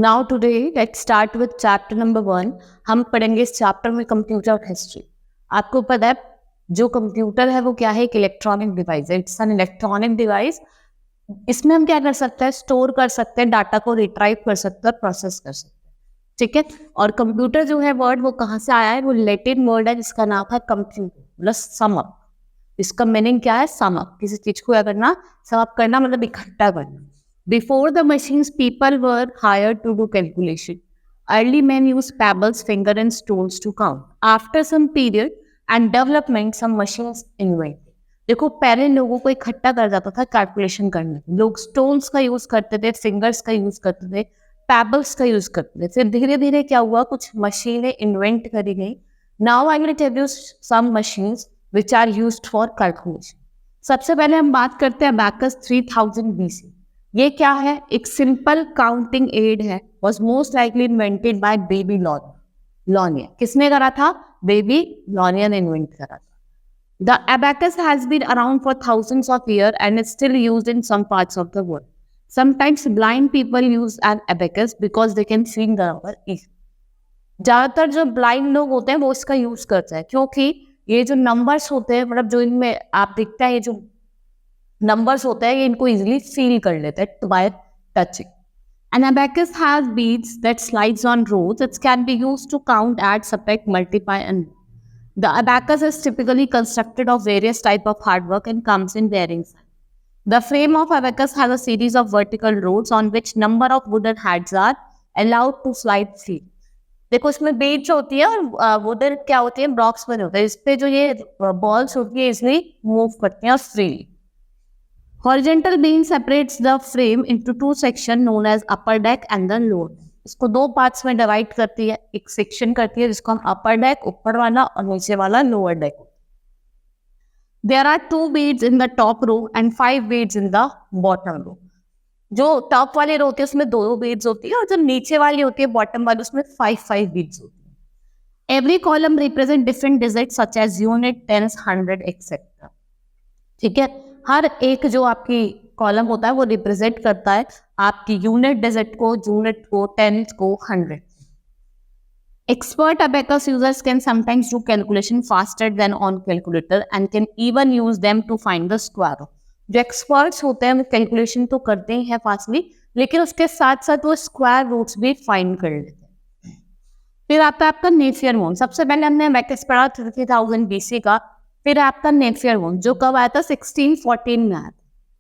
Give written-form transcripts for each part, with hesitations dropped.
Now today let's start with chapter number 1। हम पढ़ेंगे इस चैप्टर में कंप्यूटर हिस्ट्री। आपको पता है जो कंप्यूटर है वो क्या है? एक इलेक्ट्रॉनिक डिवाइस है। It's an electronic device. इसमें हम क्या कर सकते हैं? स्टोर कर सकते हैं, डाटा को रिट्राइव कर सकते हैं, प्रोसेस कर सकते हैं। ठीक है। और कंप्यूटर जो है वर्ड वो कहाँ से आया है? वो लैटिन वर्ड है जिसका नाम है कंप्यूटर प्लस सम अप। इसका मीनिंग क्या है? Sum up. किसी चीज को क्या करना? सम अप करना मतलब इकट्ठा करना। Before the machines, people were hired to do calculation. Early men used pebbles, finger, and stones to count. After some period and development, some machines invented. देखो पहले लोगों को इकट्ठा कर जाता था कैलकुलेशन करने। लोग स्टोन्स का यूज करते थे, फिंगर्स का यूज करते थे, पेबल्स का यूज करते थे। फिर धीरे धीरे क्या हुआ? कुछ मशीनें इन्वेंट करी गई। Now I will tell you some machines which are used for calculation. सबसे पहले हम बात करते हैं अबैकस 3000 BC। ये क्या है? एक सिंपल काउंटिंग एड है। Was most likely invented by Babylonian. किसने करा था? बेबी लॉनियन ने इन्वेंट करा था। The abacus has been around for thousands of years and is still used in some parts of the world. Sometimes blind people use an abacus because they can see the number easily. ज्यादातर जो blind लोग होते हैं वो इसका use करते हैं क्योंकि ये जो नंबर्स होते हैं, मतलब जो इनमें आप दिखता है, ये जो नंबर्स होते हैं ये इनको इजीली फील कर लेते हैं bye touching. An abacus has beads that slides on rows. It can be used to count, add, subtract, multiply, and the abacus is typically constructed of various type of hardwork and comes in varying size. The frame of abacus has a series of vertical rows on which number of wooden heads are allowed to slide freely. देखो इसमें beads होती है और wooden क्या होती है? Blocks बने होते हैं। इस पे जो ये बॉल्स होती है इसलिए मूव करते हैं freely. Horizontal beam separates the frame into two sections known as upper deck and the lower deck. इसको दो पार्ट्स में डिवाइड करती है। एक सेक्शन करती है जिसको हम अपर डेक, ऊपर वाला, और नीचे वाला lower deck. There are 2 beads in the top row and 5 beads in the bottom row. जो टॉप वाली रो होती है उसमें 2 beads होती है और जो नीचे वाली होती है बॉटम वाली उसमें 5 beads होती है। Every column represent different digits such as unit, tens, 100, etc. ठीक है। हर एक जो आपकी कॉलम होता है वो रिप्रेजेंट करता है आपकी यूनिट डिजिट को, यूनिट को, टेंस को, 100। Expert abacus users can sometimes do calculation faster than on calculator and can even use them to find the square root. जो एक्सपर्ट्स होते हैं वो कैलकुलेशन तो करते ही हैं फास्टली, लेकिन उसके साथ साथ वो स्क्वायर रूट्स भी फाइंड कर लेते हैं। फिर आता है आपका नेपियर बोन। सबसे पहले हमने abacus पढ़ा 3000 BC का। फिर आपका नेपियर बोन जो कब आया था? 1614 में आया था।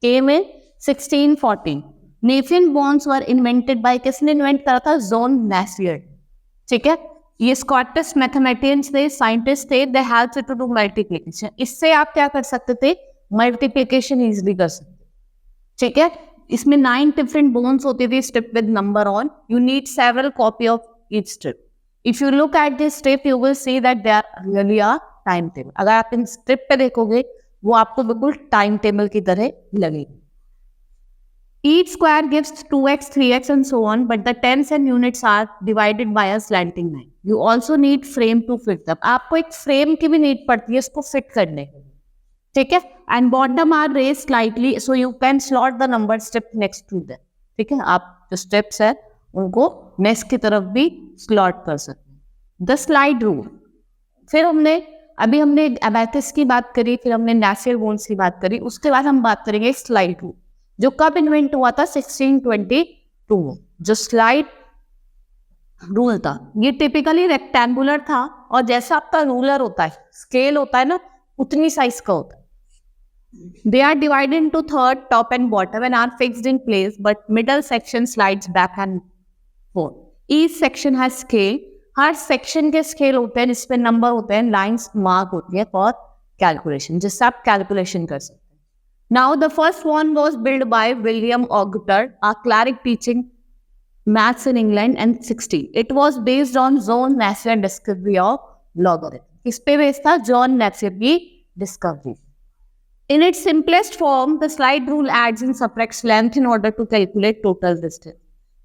Came in 1614। Napier bones were invented by, किसने इन्वेंट करा था? John Napier. ठीक है। ये स्कॉटिश मैथमेटिशियंस थे, साइंटिस्ट थे। They helped to do multiplication. इससे आप क्या कर सकते थे? मल्टीप्लिकेशन इजीली कर सकते। ठीक है। इसमें 9 डिफरेंट बोन्स होती थी, strip with number on. You need several copy of each strip. If you look at this strip you will see that they are really a time table. अगर आप इन strip पे देखोगे वो आपको बिल्कुल टाइम टेबल की तरह लगेगी। Each square gives 2x, 3x and so on, but the tens and units are divided by a slanting line. You also need frame to fit them. आपको एक फ्रेम की भी नीड पड़ती है इसको फिट करने के लिए। ठीक है। And bottom are raised slightly so you can slot the number step next to them. ठीक है। आप जो स्टेप्स है उनको नेक्स्ट की तरफ भी स्लॉट कर सकते हैं। The slide rule। फिर हमने abacus की बात करी, फिर हमने नेपियर बोन्स की बात करी, उसके बाद हम बात करेंगे स्लाइड रूल जो कब इन्वेंट हुआ था? 1622। जो स्लाइड रूल था ये टिपिकली रेक्टेंगुलर था और जैसा आपका रूलर होता है, स्केल होता है ना, उतनी साइज का होता है। They are divided into third, top and bottom end are fixed in place, but middle section slides back and forth. Each section has scale. हर सेक्शन के स्केल होते हैं जिसपे नंबर होते हैं, लाइंस मार्क होती है फॉर कैलकुलेशन, जिससे आप कैलकुलेशन कर सकते हैं। Now the first one was built by William Augur, a cleric teaching maths in England in 16. It was based on John Napier discovery of logarithm. इस पे बेस्ड था जॉन नेपियर की discovery. In its simplest form, the slide rule adds and subtracts length in order to calculate total distance.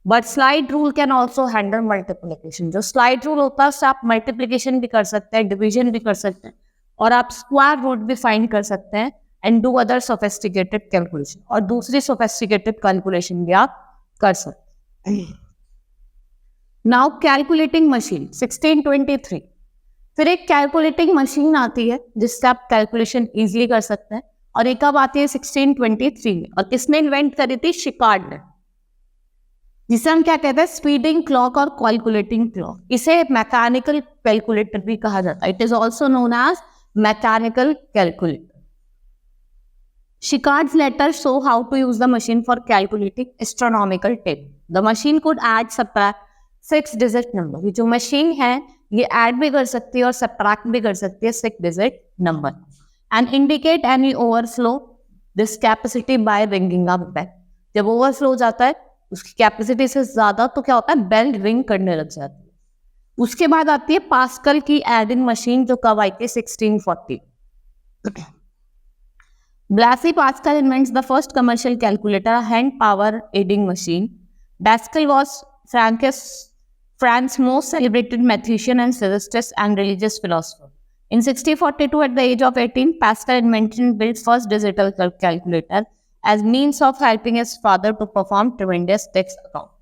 But slide rule can also handle multiplication. जो slide rule होता है उससे आप multiplication भी कर सकते हैं, division भी कर सकते हैं, और आप square root भी find कर सकते हैं and do other sophisticated calculation, और दूसरी sophisticated calculation भी आप कर सकते हैं। नाउ कैलकुलेटिंग मशीन 1623, फिर एक कैलकुलेटिंग मशीन आती है जिससे आप कैलकुलेशन इजीली कर सकते हैं, और एक अब आती है 1623 में, और किसने इन्वेंट करी थी? शिकार्ड ने, जिसे हम क्या कहते हैं? स्पीडिंग क्लॉक और कैलकुलेटिंग क्लॉक। इसे मैकेनिकल कैलकुलेटर भी कहा जाता है। It is also known as mechanical calculator. Shikard's letter show how to use the machine for calculating astronomical table. The machine could add, subtract 6-digit number. ये जो machine है ये add भी कर सकती है और सब्ट्रैक्ट भी कर सकती है 6-digit number, and indicate any overflow this capacity by ringing a bell. जब ओवरफ्लो हो जाता है उसकी कैपेसिटी से ज्यादा तो क्या होता है? बेल रिंग करने लग जाती है। उसके बाद आती है पास्कल की एडिंग मशीन, जो कब आई थी? 1640। Blaise Pascal invents the first commercial calculator, a hand-power aiding machine. Pascal was France's most celebrated mathematician and physicist and religious philosopher. In 1642, at the age of 18, Pascal invented and built first digital calculator as means of helping his father to perform tremendous tax account.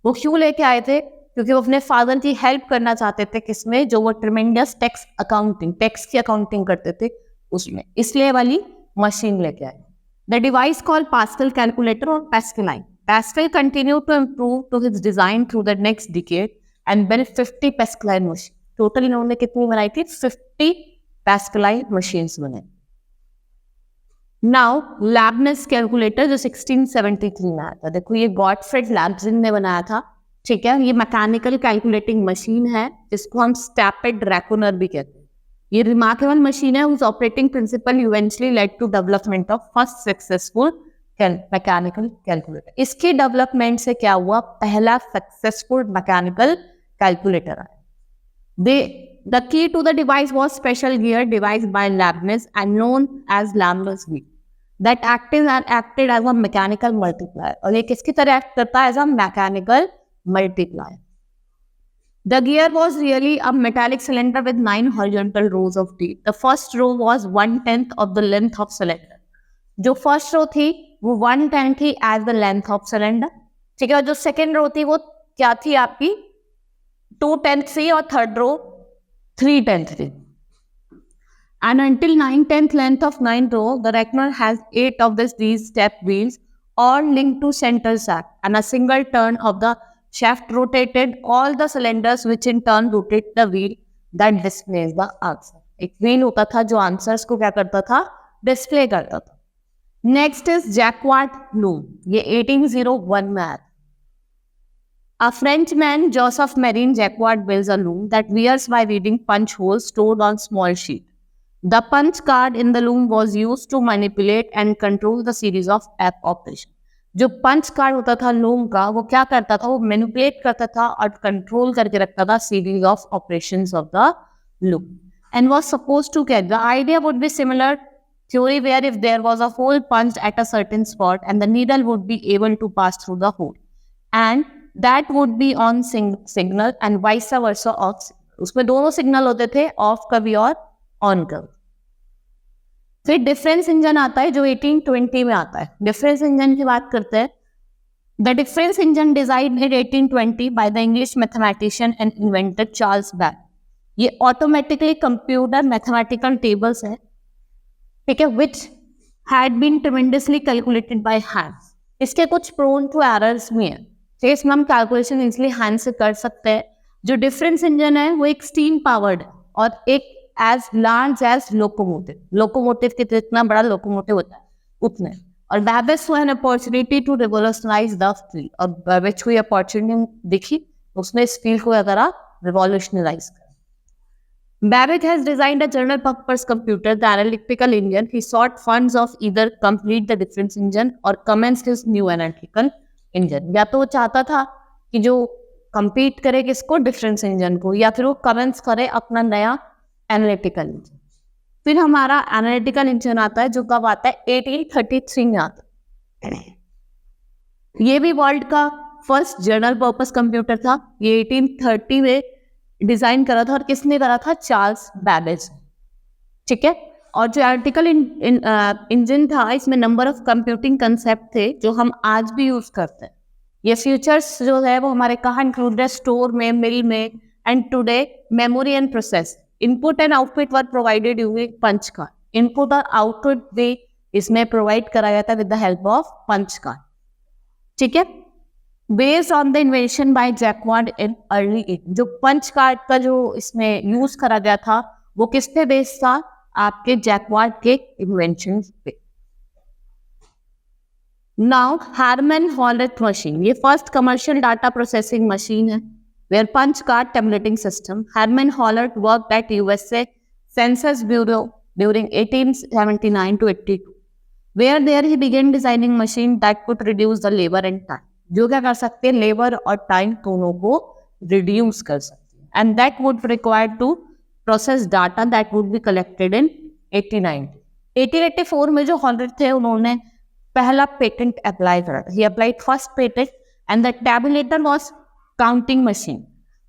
वो क्यों लेके आए थे? क्योंकि वो अपने father की help करना चाहते थे। किसमें? जो वो ट्रेमेंडस टैक्स अकाउंटिंग, टैक्स की अकाउंटिंग करते थे उसमें, इसलिए वाली मशीन लेके आए। The device called pascal calculator और पैस्कलाइन। Pascal continued to improve to his design through the next decade and built 50 Pascaline machines. Total इन्होंने कितनी बनाई थी? 50 Pascaline machines बनाई। नाउ लैबनेस कैलकुलेटर जो 1673 में आया था, देखो ये गॉटफ्रेड लैब्जिन ने बनाया था, ठीक है। ये मैकेनिकल कैलकुलेटिंग मशीन है जिसको हम स्टैपेड रैकोनर भी कहते हैं। ये रिमार्केबल मशीन है whose operating principle eventually led to development of first successful mechanical calculator. इसके डेवलपमेंट से क्या हुआ? पहला सक्सेसफुल मैकेनिकल कैलकुलेटर आया। The key to the device was special gear devised by Leibniz and known as Leibniz wheel that acted as a mechanical multiplier। और ये किसकी तरह एक्ट करता है? As a mechanical multiplier। The gear was really a metallic cylinder with 9 horizontal rows of teeth. The first row was 1/10 of the length of cylinder। जो first row थी वो 1/10 थी as the length of cylinder, ठीक है। और जो second row थी वो क्या थी आपकी? 2/10 थी, और थर्ड रो 3/10 थी। And until 9/10 length of 9 row, the reckoner has 8 of these step wheels all linked to center shaft, and a single turn of the shaft rotated all the cylinders, which in turn rotate the wheel that displays the answer। एक wheel होता था जो answers को क्या करता था? Display करता था। नेक्स्ट इज जैक्वार्ड लूम, ये 1801 में आया। A Frenchman, Joseph Marine Jacquard, builds a loom that wears by reading punch holes stored on small sheet. The punch card in the loom was used to manipulate and control the series of app operation। जो punch card होता था loom का, वो क्या करता था? वो manipulate करता था और कंट्रोल करके रखता था series of operations of the loom, and was supposed to get, the idea would be similar theory where if there was a hole punched at a certain spot and the needle would be able to pass through the hole and that would be on signal and vice versa off। उसमें दोनों signal होते थे, of का भी और on का। फिर difference engine आता है जो 1820 में आता है। डिफरेंस इंजन की बात करते हैं। The difference engine design in 1820 by the English mathematician and inventor Charles Babbage. ये ऑटोमेटिकली कंप्यूटर मैथमेटिकल टेबल्स है, ठीक है, which had been tremendously calculated by hands. इसके कुछ प्रोन टू एरर्स भी हैं, तो इसमें हम कैलकुलेशन इजिली हैंड से कर सकते हैं। जो डिफरेंस इंजन है वो एक स्टीम पावर्ड और एक एज लार्ज एज लोकोमोटिव के जितना बड़ा लोकोमोटिव होता है उतने। और Babbage saw an opportunity to revolutionize the field, और बैबेज को ये अपॉर्चुनिटी दिखी, उसने इस फील्ड को जरा रिवॉल्यूशनराइज किया। Babbage has designed a general purpose computer, the analytical engine. He sought funds of either complete the difference engine or commence his new analytical engine। या तो वो चाहता था कि जो compete करे किसको? डिफरेंस इंजन को, या फिर वो commence करे अपना नया एनालिटिकल इंजन। फिर हमारा एनालिटिकल इंजन आता है जो कब आता है? 1833 में आता है। ये भी वर्ल्ड का फर्स्ट जनरल पर्पस कंप्यूटर था। ये 1830 में डिजाइन करा था, और किसने करा था? चार्ल्स बैबेज, ठीक है। और जो एनालिटिकल इंजन था इसमें नंबर ऑफ कंप्यूटिंग कंसेप्ट थे जो हम आज भी यूज करते हैं, ये फीचर्स जो है वो हमारे कहाँ इंक्लूडेड, स्टोर में, मिल में, and today memory and process. Input and output were provided using punch card. Input और आउटपुट भी इसमें प्रोवाइड कराया जाता है with the help of punch card. ठीक है, based on the invention by Jacquard in early 80। जो पंच कार्ड का जो इसमें यूज करा गया था वो किस पे बेस्ड था? आपके जैकवार्ड के इन्वेंशन पे। नाउ हारमैन हॉलरेथ मशीन, ये first commercial data processing machine है where punch card tabulating system. Herman Hollerith worked at USA census bureau during 1879 to 82, where there he began designing machine that could reduce the labor and time। जो क्या कर सकते हैं, labour और time दोनों को reduce कर सकते हैं, and that would require to process data that would be collected in 1884 में जो हॉलरेथ थे उन्होंने पहला पेटेंट अप्लाई करा था। He applied first patent and the tabulator was counting machine.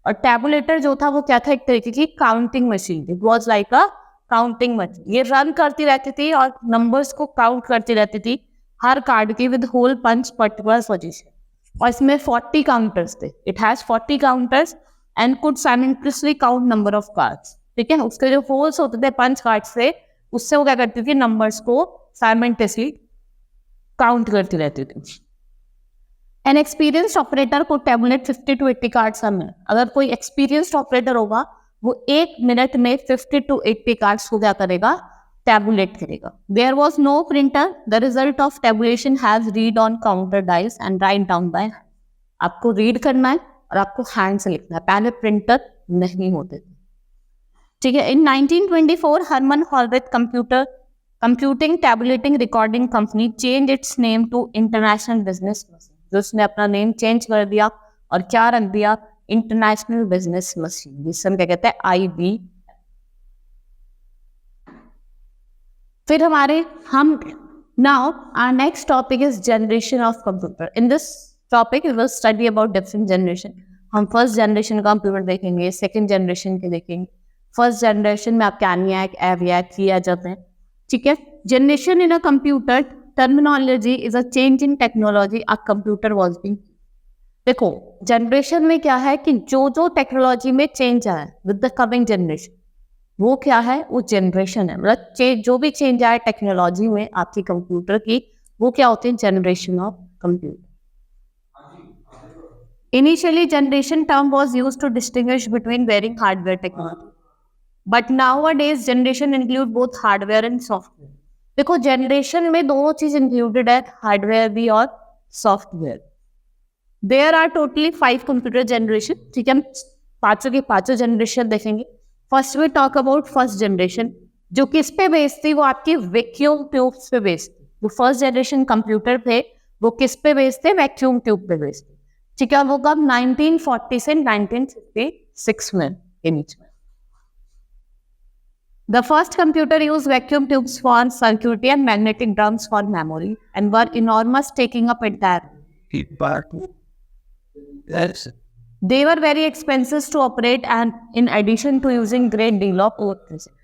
और टैबुलेटर जो था वो क्या था, एक तरीके की counting machine. It was like a counting machine. ये रन करती रहती थी और नंबर्स को काउंट करती रहती थी हर कार्ड की with hole punch particular position. और इसमें 40 काउंटर्स थे। It has 40 counters and could simultaneously count number of cards. ठीक है, उसके जो होल्स होते थे पंच कार्ड से, उससे वो क्या करती थी, नंबर्स को साइमल्टेनियसली काउंट करती रहती थी। एन एक्सपीरियंस्ड ऑपरेटर को tablet 50 to 80 cards a minute. अगर कोई एक्सपीरियंस्ड ऑपरेटर होगा वो 1 मिनट में 50 to 80 कार्ड्स को क्या करेगा, टेबुलेट करेगा। There was no printer. The result of tabulation has read on counter dice and write down by. आपको रीड करना है और आपको हैंड से लिखना है, पहले प्रिंटर नहीं होते थे। ठीक है, in 1924 Herman Hollerith computing tabulating recording company change its name to international business machine. जो उसने अपना नेम चेंज कर दिया और क्या रख दिया, इंटरनेशनल बिजनेस मशीन, जिससे हम क्या कहते हैं, IB। फिर हम now our next topic is generation of computer. In this topic we will study about different generation. हम फर्स्ट जनरेशन का कंप्यूटर देखेंगे, सेकंड जनरेशन के देखेंगे। फर्स्ट जनरेशन में आपके ENIAC, AVIAC किया जाते हैं। ठीक है, generation in a computer terminology is a change in technology a computer was being. देखो, जनरेशन में क्या है कि जो टेक्नोलॉजी में चेंज आया विद द कमिंग जनरेशन, वो क्या है, वो जनरेशन है। मतलब जो भी चेंज आया टेक्नोलॉजी में आपकी कंप्यूटर की, वो क्या होते हैं, generation of computer. Initially generation term was used to distinguish between varying hardware technology, but nowadays generation include both hardware and software. देखो, जनरेशन में दोनों चीज इंक्लूडेड है, हार्डवेयर भी और software. There are totally 5 computer generation. ठीक है, हम पांचों के पांचों जनरेशन देखेंगे। First we talk about first generation, जो किस पे बेस्ड थी, वो आपकी वैक्यूम ट्यूब्स पे बेस्ड थी। जो फर्स्ट जनरेशन कंप्यूटर थे वो किस पे बेस्ड थे, वैक्यूम ट्यूब पे बेस्ड थे। ठीक है, वो कब, 1940 से 1956 में के बीच में। The first computer used vacuum tubes for circuitry and magnetic drums for memory and were enormous, taking up entire. They were very expensive to operate and in addition to using great deal of electricity.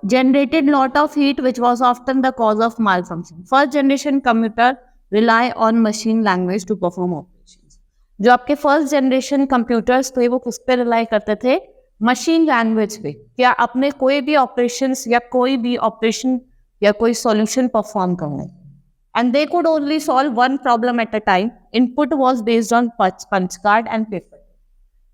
Generated lot of heat which was often the cause of malfunction. First generation computer rely on machine language to perform operations. जो आपके first generation computers थे वो किस पे rely करते थे, machine language पे। क्या आपने कोई भी ऑपरेशंस या कोई सॉल्यूशन परफॉर्म करना है, and they could only solve one problem at a time. Input was based on punch card and paper.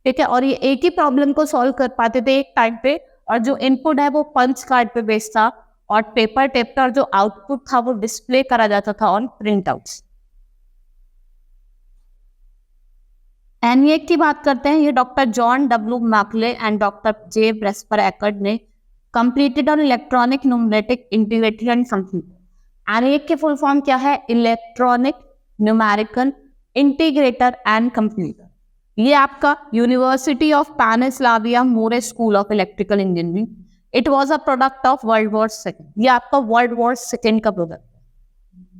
ठीक है, और ये एक ही प्रॉब्लम को सॉल्व कर पाते थे एक टाइम पे, और जो इनपुट है वो पंच कार्ड पे बेस्ड था और पेपर टेप था, और जो आउटपुट था वो डिस्प्ले करा जाता था ऑन प्रिंट आउट्स। ENIAC की बात करते हैं। ये doctor John W. Mauchly and doctor J. Presper Eckert ने completed on electronic numeric integrated and computer. ENIAC की फुल फॉर्म क्या है, electronic numerical integrator and computer. ये आपका university of Pennsylvania Moore school of electrical engineering. It was a product of world war second. ये आपका world war second का product.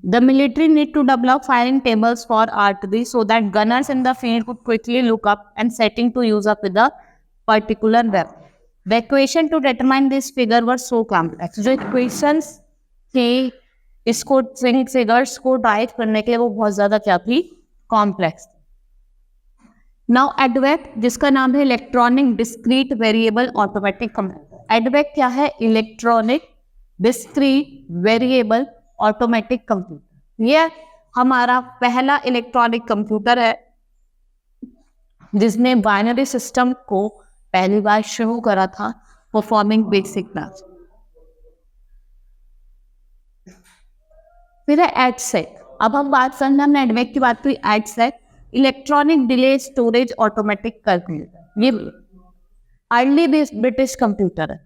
The military need to develop firing tables for artillery so that gunners in the field could quickly look up and setting to use up with a particular weapon. The equation to determine this figure were so complex. जो equations कि इसको swing figures को drive करने के लिए वो बहुत ज्यादा क्या थी, कॉम्प्लेक्स। नाउ एडवेक, जिसका नाम है electronic discrete variable automatic computer. EDVAC क्या है, electronic discrete variable automatic computer. ये हमारा पहला इलेक्ट्रॉनिक कंप्यूटर है जिसने बाइनरी सिस्टम को पहली बार शुरू करा था, परफॉर्मिंग बेसिक टास्क। फिर है एडसेक। अब हम बात करना, हमने एडवेक की बात करी, EDSAC electronic delay storage automatic calculator. ये अर्ली ब्रिटिश कंप्यूटर है,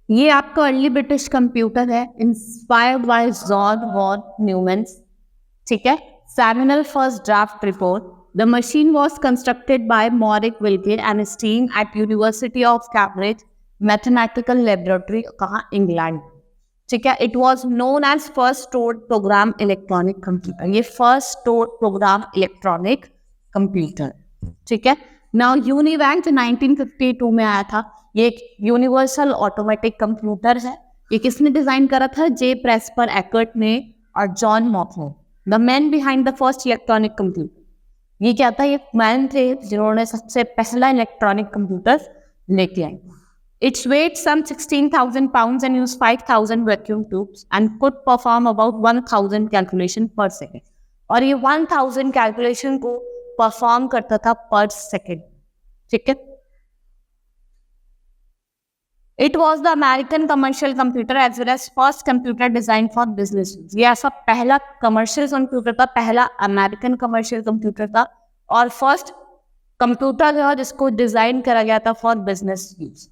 ये आपका अर्ली ब्रिटिश कंप्यूटर है, inspired by John von Neumann. ठीक है, seminal first draft report. The machine was constructed by Maurice Wilkes and his team at university of Cambridge mathematical laboratory, कहाँ, England. ठीक है, it was known as first stored program electronic computer. ये first stored program electronic computer. ठीक है, now UNIVAC जो 1952 में आया था, ये एक यूनिवर्सल ऑटोमेटिक कंप्यूटर है। ये किसने डिजाइन करा था, जे प्रेस्पर एकर्ट ने और जॉन मॉकमो, the man behind the first electronic computer. ये क्या था, ये मैन थे जिन्होंने सबसे पहला इलेक्ट्रॉनिक कंप्यूटर लेके आए। Its weight some 16,000 pounds and used 5,000 vacuum tubes and could perform about 1,000 calculation per second. और ये 1,000 calculation को perform करता था per second. ठीक है? It was the American commercial computer as well as first computer designed for business use. ये ऐसा पहला commercial computer था, पहला American commercial computer था और first computer था जिसको design करा गया था for business use.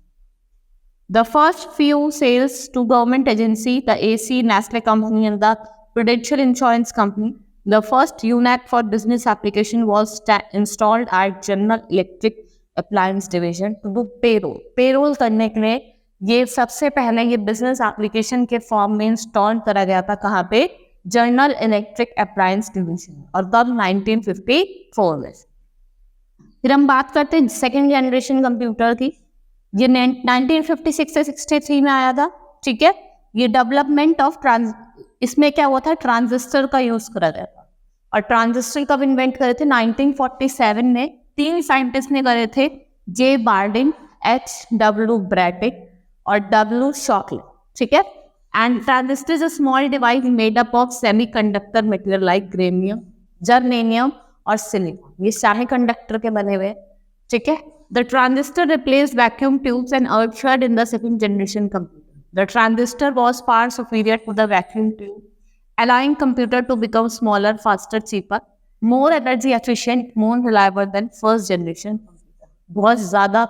The first few sales to government agency, the AC, Nestle company and the Prudential Insurance Company, the first UNAC for business application was installed at General Electric Appliance Division to do payroll. Payroll करने के लिए ये सबसे पहले ये business application के form में install करा गया था, कहाँ पे, General Electric Appliance Division, और तब 1954 में। फिर हम बात करते हैं सेकेंड जनरेशन कंप्यूटर की। ये 1956 से 63 में आया था। ठीक है, ये डेवलपमेंट ऑफ इसमें क्या हुआ था, ट्रांजिस्टर का यूज करा गया था। और ट्रांजिस्टर कब इन्वेंट करे थे, 1947 में। 3 साइंटिस्ट ने करे थे, जे बार्डिन, H.W. ब्रैटिक और W. शॉकले। ठीक है, and transistor is a small device made up of semiconductor material like germanium, germanium और सिलिकॉन। ये सारे कंडक्टर के बने हुए। ठीक है, the transistor replaced vacuum tubes and ushered in the second generation computer. The transistor was far superior to the vacuum tube, allowing computer to become smaller, faster, cheaper, more energy efficient, more reliable than first generation computer. बहुत ज़्यादा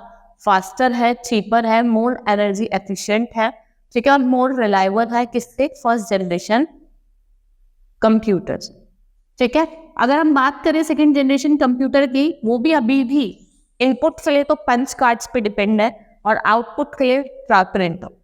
faster है, cheaper है, more energy efficient है, ठीक है, और more reliable है किससे, first generation computers। ठीक है, अगर हम बात करें सेकेंड जनरेशन कंप्यूटर की, वो भी अभी भी इनपुट के लिए तो पंच कार्ड्स पे डिपेंड है और आउटपुट के लिए print out.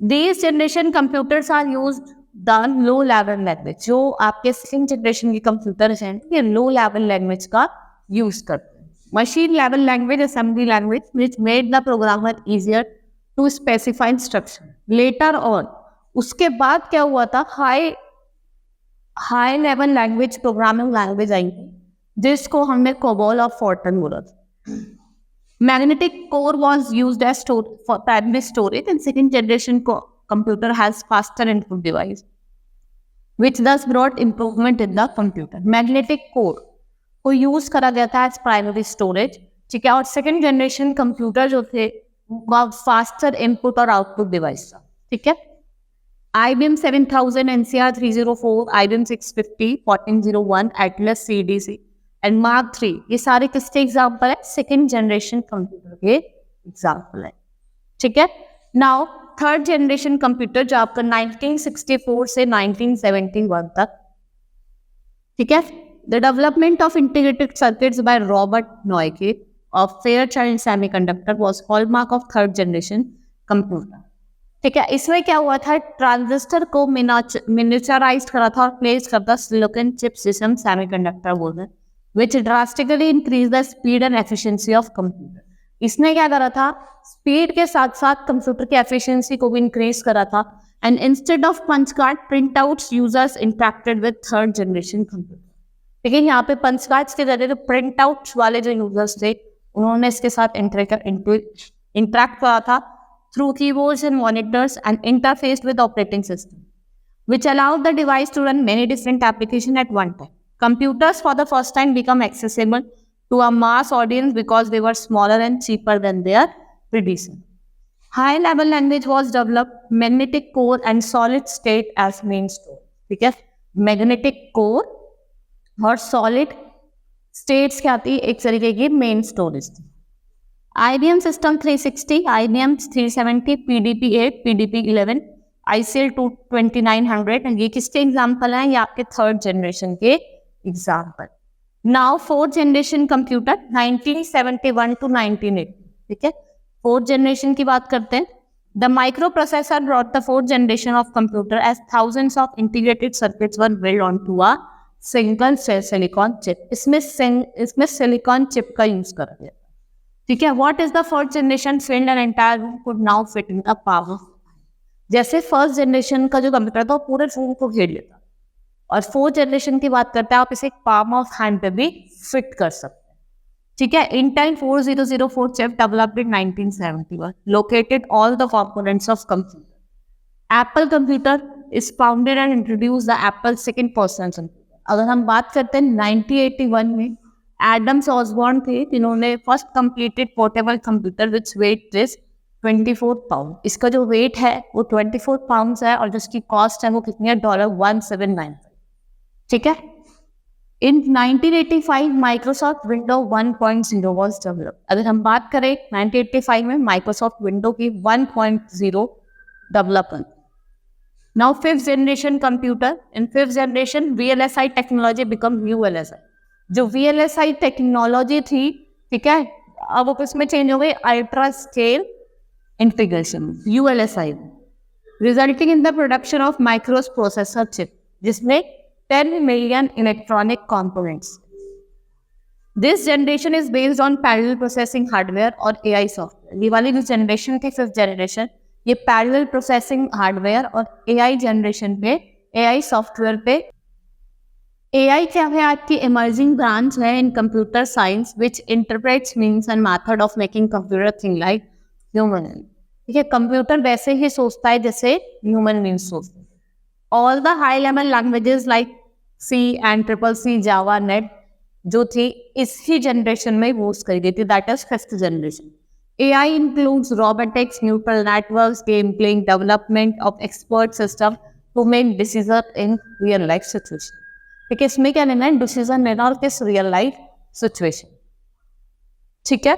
These generation computers are used the low level language. जो आपके सेकंड जनरेशन के कंप्यूटर्स हैं ये लो लेवल लैंग्वेज का यूज करते हैं। Machine level language, assembly language which made the programmer easier to specify instruction. Later on उसके बाद क्या हुआ था, high level language, programming language आई जिसको हमने कोबोल और फोर्टन बोला था। Magnetic core was used as for primary storage and second generation computer has faster input device which thus brought improvement in the computer. Magnetic core को use करा गया था एज प्राइमरी स्टोरेज। ठीक है, और सेकंड जनरेशन कंप्यूटर जो थे वो फास्टर इनपुट और आउटपुट डिवाइस था। ठीक है, IBM 7000, NCR 304, IBM 650, 1401, Atlas CDC and Mark 3, ये सारे किसके एग्जाम्पल है, सेकेंड जनरेशन कंप्यूटर के एग्जाम्पल है। ठीक है, नाउ थर्ड जनरेशन कंप्यूटर जो आपका 1964 से 1971 तक। ठीक है, the development of integrated circuits by Robert Noyce of Fairchild semiconductor was hallmark of third generation computer. ठीक है, इसमें क्या हुआ था, ट्रांजिस्टर को मिनिचराइज करा था और प्लेस करता सिलिकॉन चिप सिस्टम सेमीकंडक्टर बोलते हैं, which drastically increase the speed and efficiency of computer. इसने क्या करा था, स्पीड के साथ साथ कंप्यूटर की एफिशिएंसी को भी इंक्रीज करा था and instead of punch card printouts, users interacted with third generation computer. लेकिन यहाँ पे पंच कार्ड्स के जरिए प्रिंट आउट वाले जो यूजर्स थे उन्होंने इसके साथ इंटरेक्ट करा था through keyboards and monitors and interfaced with operating system which allowed the device to run many different applications at one time. Computers for the first time become accessible to a mass audience because they were smaller and cheaper than their predecessors. High-level language was developed, magnetic core and solid state as main store. ठीक है, magnetic core और solid states क्या थी, एक तरीके की main storage थी. IBM System 360, IBM 370, PDP-8, PDP-11, ICL 2900 ये किसके एग्जाम्पल हैं? ये आपके थर्ड जनरेशन के example. Now fourth generation computer 1971 to 1980. ठीक है, फोर्थ जनरेशन की बात करते हैं. The microprocessor brought the fourth generation of computer as thousands of integrated circuits were build onto a single silicon chip. इसमें silicon chip का use कर दिया. ठीक है, what is the fourth generation? Filled an entire room could now fit in the power. जैसे first generation का जो computer था वो पूरे रूम को घेर लेता, और फोर्थ जनरेशन की बात करते हैं आप इसे पाम ऑफ हैंड पे भी फिट कर सकते हैं. ठीक है, Intel 4004 chip developed in 1971 located all the components of computer. Apple computer is founded and introduce the Apple second personal computer. अगर हम बात करते हैं 1981 में एडम्स ऑसबॉर्न थे जिन्होंने first completed portable computer which weight is 24 pound. इसका जो वेट है वो 24 पाउंड है और जिसकी कॉस्ट है वो कितनी है? $1,795. ठीक है, इन 1985 माइक्रोसॉफ्ट विंडो 1.0 वॉज डेवलप. अगर हम बात करें 1985 में माइक्रोसॉफ्ट विंडो की 1.0 development. Now fifth generation computer. In fifth generation VLSI technology become ULSI. जो VLSI टेक्नोलॉजी थी, ठीक है, अब वो किसमें चेंज हो गई? Ultra scale integration ULSI, resulting in the production of microprocessor chip जिसमें 10 million electronic components. This generation is based on parallel processing hardware और AI software. ये वाली जो जनरेशन थी फिफ्थ जनरेशन, ये पैरेलल प्रोसेसिंग हार्डवेयर और AI जनरेशन पे, AI software पे. AI क्या है? आपकी इमर्जिंग ब्रांच है इन computer science which interprets means and method of making computer thing like human. ठीक है, कंप्यूटर वैसे ही सोचता है जैसे ह्यूमन बीइंग्स सोचते हैं. All the high level languages like C and CCC, Java, net जो थी इसी जनरेशन में यूज करी गई थी. That is fifth generation. AI includes robotics, neural networks, game playing, development of expert system to make decision in real life situation. ठीक है, इसमें क्या लेना है? डिसीजन लेना और किस रियल लाइफ सिचुएशन. ठीक है,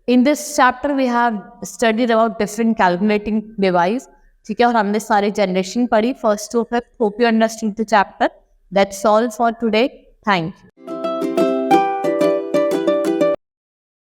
in this chapter we have studied about different calculating device. ठीक है, और हमने सारे जनरेशन पढ़ी first to fifth. Hope you understood the chapter. That's all for today. Thank you.